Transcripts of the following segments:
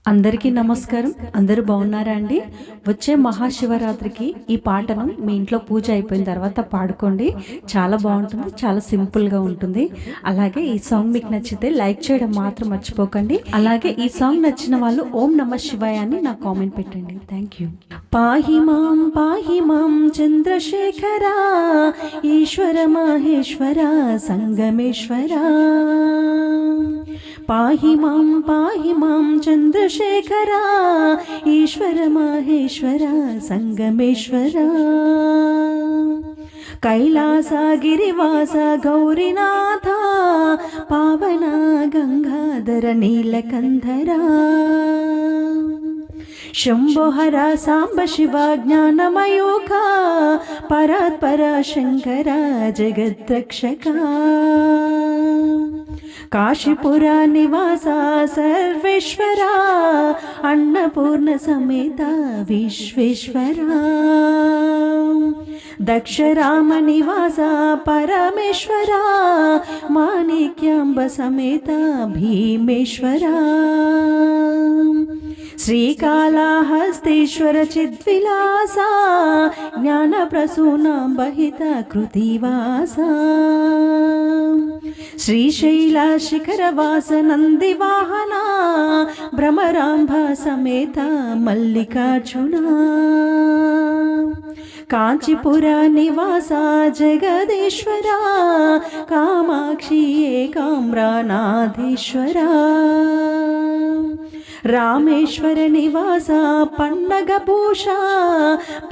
అందరికీ నమస్కారం. అందరూ బాగున్నారా అండి? వచ్చే మహాశివరాత్రికి ఈ పాటను మీ ఇంట్లో పూజ అయిపోయిన తర్వాత పాడుకోండి. చాలా బాగుంటుంది, చాలా సింపుల్గా ఉంటుంది. అలాగే ఈ సాంగ్ మీకు నచ్చితే లైక్ చేయడం మాత్రం మర్చిపోకండి. అలాగే ఈ సాంగ్ నచ్చిన వాళ్ళు ఓం నమ శివాయ అని నాకు కామెంట్ పెట్టండి. Thank you. పాహి మాం చంద్రశేఖరా ఈశ్వర మహేశ్వర సంగమేశ్వరా. పాహి మాం చంద్రశేఖరా ఈశ్వర మహేశ్వర సంగమేశ్వర. కైలాసగిరివాస గౌరీనాథ పావన గంగాధర నీలకంధరా. శంభోహర సాంబ శివ జ్ఞానమయూఖ పరాత్పర శంకర జగద్రక్షక. కాశీపుర నివాస సర్వేశ్వర అన్నపూర్ణ సమేత విశ్వేశ్వర. దక్షరామ నివాస పరమేశ్వర మాణిక్యాంబ సమేత భీమేశ్వర. శ్రీకాళహస్తీశ్వర చిద్విలాస జ్ఞాన ప్రసూనాంబహిత కృతివాస. శ్రీశైల శిఖరవాస నందివాహన భ్రమరాంబ సమేత మల్లికార్జున. కాంచీపుర నివాస జగదీశ్వర కామాక్షి ఏకామ్రానాథేశ్వర. రామేశ్వర నివాస పన్నగభూష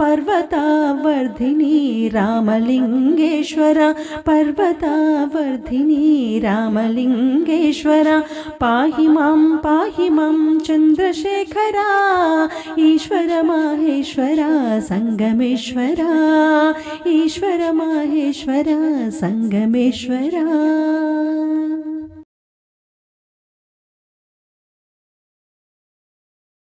పర్వతావర్ధిని రామలింగేశ్వర. పర్వతావర్ధిని రామలింగేశ్వర. పాహి మాం చంద్రశేఖర ఈశ్వర మహేశ్వర సంగమేశ్వర. ఈశ్వర మహేశ్వర సంగమేశ్వర.